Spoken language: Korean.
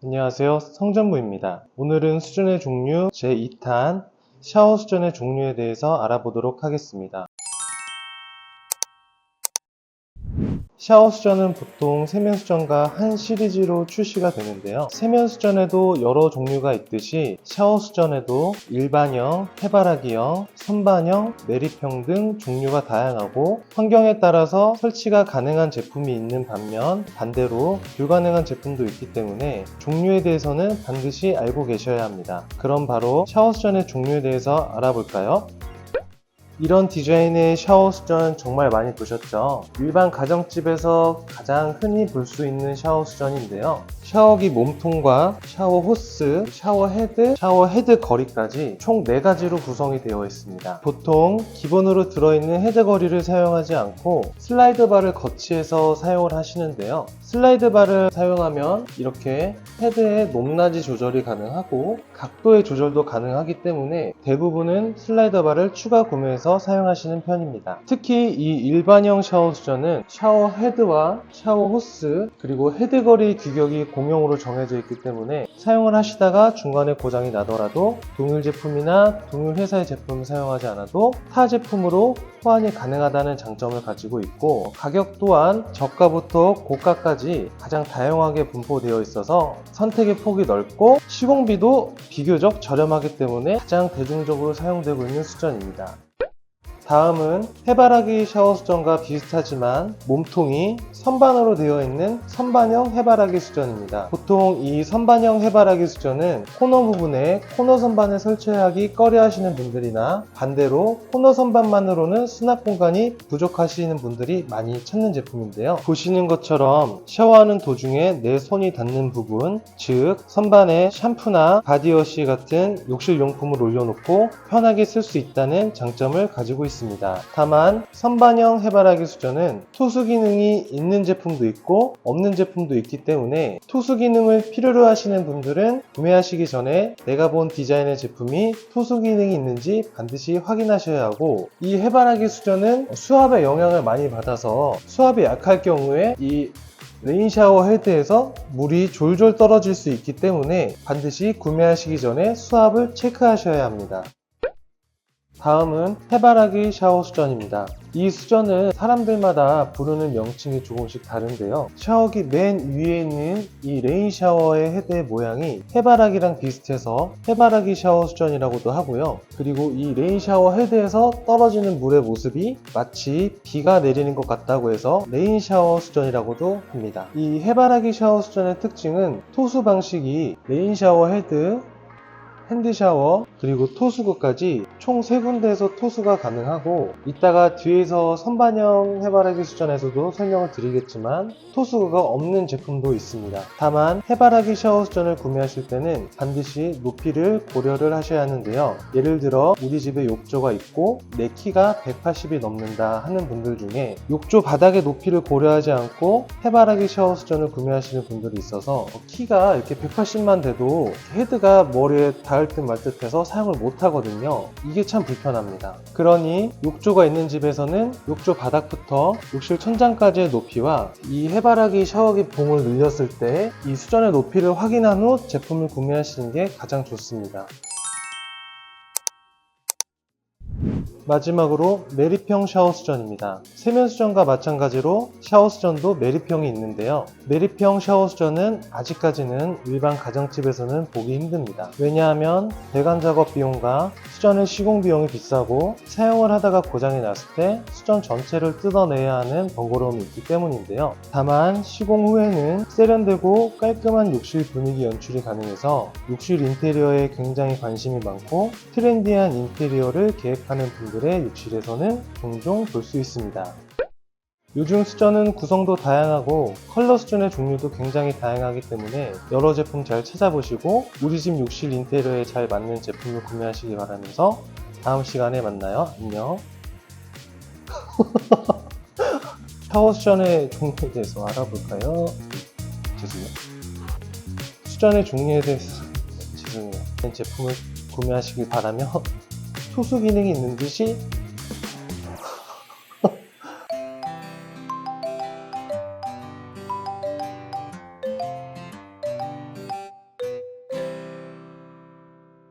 안녕하세요. 성전무입니다. 오늘은 수전의 종류 제2탄 샤워 수전의 종류에 대해서 알아보도록 하겠습니다. 샤워 수전은 보통 세면수전과 한 시리즈로 출시가 되는데요. 세면수전에도 여러 종류가 있듯이 샤워 수전에도 일반형, 해바라기형, 선반형, 내립형 등 종류가 다양하고 환경에 따라서 설치가 가능한 제품이 있는 반면 반대로 불가능한 제품도 있기 때문에 종류에 대해서는 반드시 알고 계셔야 합니다. 그럼 바로 샤워 수전의 종류에 대해서 알아볼까요? 이런 디자인의 샤워 수전 정말 많이 보셨죠? 일반 가정집에서 가장 흔히 볼 수 있는 샤워 수전인데요. 샤워기 몸통과 샤워 호스, 샤워 헤드 거리까지 총 4가지로 구성이 되어 있습니다. 보통 기본으로 들어있는 헤드 거리를 사용하지 않고 슬라이드 바를 거치해서 사용을 하시는데요. 슬라이드 바를 사용하면 이렇게 헤드의 높낮이 조절이 가능하고 각도의 조절도 가능하기 때문에 대부분은 슬라이더 바를 추가 구매해서 사용하시는 편입니다. 특히 이 일반형 샤워 수전은 샤워 헤드와 샤워 호스 그리고 헤드 거리 규격이 공용으로 정해져 있기 때문에 사용을 하시다가 중간에 고장이 나더라도 동일 제품이나 동일 회사의 제품을 사용하지 않아도 타 제품으로 호환이 가능하다는 장점을 가지고 있고 가격 또한 저가부터 고가까지 가장 다양하게 분포되어 있어서 선택의 폭이 넓고 시공비도 비교적 저렴하기 때문에 가장 대중적으로 사용되고 있는 수전입니다. 다음은 해바라기 샤워 수전과 비슷하지만 몸통이 선반으로 되어 있는 선반형 해바라기 수전입니다. 보통 이 선반형 해바라기 수전은 코너 부분에 코너 선반을 설치하기 꺼려 하시는 분들이나 반대로 코너 선반만으로는 수납 공간이 부족하시는 분들이 많이 찾는 제품인데요. 보시는 것처럼 샤워하는 도중에 내 손이 닿는 부분, 즉 선반에 샴푸나 바디워시 같은 욕실 용품을 올려놓고 편하게 쓸 수 있다는 장점을 가지고 있습니다. 다만 선반형 해바라기 수전은 토수 기능이 있는 제품도 있고 없는 제품도 있기 때문에 토수 기능을 필요로 하시는 분들은 구매하시기 전에 내가 본 디자인의 제품이 토수 기능이 있는지 반드시 확인하셔야 하고 이 해바라기 수전은 수압의 영향을 많이 받아서 수압이 약할 경우에 이 레인샤워 헤드에서 물이 졸졸 떨어질 수 있기 때문에 반드시 구매하시기 전에 수압을 체크하셔야 합니다. 다음은 해바라기 샤워 수전입니다. 이 수전은 사람들마다 부르는 명칭이 조금씩 다른데요. 샤워기 맨 위에 있는 이 레인 샤워의 헤드의 모양이 해바라기랑 비슷해서 해바라기 샤워 수전이라고도 하고요. 그리고 이 레인 샤워 헤드에서 떨어지는 물의 모습이 마치 비가 내리는 것 같다고 해서 레인 샤워 수전이라고도 합니다. 이 해바라기 샤워 수전의 특징은 토수 방식이 레인 샤워 헤드, 핸드샤워 그리고 토수구까지 총 3군데에서 토수가 가능하고 이따가 뒤에서 선반형 해바라기 수전에서도 설명을 드리겠지만 토수구가 없는 제품도 있습니다. 다만 해바라기 샤워 수전을 구매하실 때는 반드시 높이를 고려를 하셔야 하는데요. 예를 들어 우리 집에 욕조가 있고 내 키가 180이 넘는다 하는 분들 중에 욕조 바닥의 높이를 고려하지 않고 해바라기 샤워 수전을 구매하시는 분들이 있어서 키가 이렇게 180만 돼도 헤드가 머리에 닿을 듯 말 듯 해서 사용을 못 하거든요. 이게 참 불편합니다. 그러니 욕조가 있는 집에서는 욕조 바닥부터 욕실 천장까지의 높이와 이 해바라기 샤워기 봉을 늘렸을 때 이 수전의 높이를 확인한 후 제품을 구매하시는 게 가장 좋습니다. 마지막으로 매립형 샤워 수전입니다. 세면 수전과 마찬가지로 샤워 수전도 매립형이 있는데요. 매립형 샤워 수전은 아직까지는 일반 가정집에서는 보기 힘듭니다. 왜냐하면 배관 작업 비용과 수전의 시공 비용이 비싸고 사용을 하다가 고장이 났을 때 수전 전체를 뜯어내야 하는 번거로움이 있기 때문인데요. 다만 시공 후에는 세련되고 깔끔한 욕실 분위기 연출이 가능해서 욕실 인테리어에 굉장히 관심이 많고 트렌디한 인테리어를 계획하는 분들의 욕실에서는 종종 볼 수 있습니다. 요즘 수전은 구성도 다양하고 컬러 수전의 종류도 굉장히 다양하기 때문에 여러 제품 잘 찾아보시고 우리 집 욕실 인테리어에 잘 맞는 제품을 구매하시기 바라면서 다음 시간에 만나요. 안녕. 샤워 수전의 종류에 대해서 알아볼까요? 죄송해요. 수전의 종류에 대해서 죄송해요. 제품을 구매하시길 바라며 토수 기능이 있는 듯이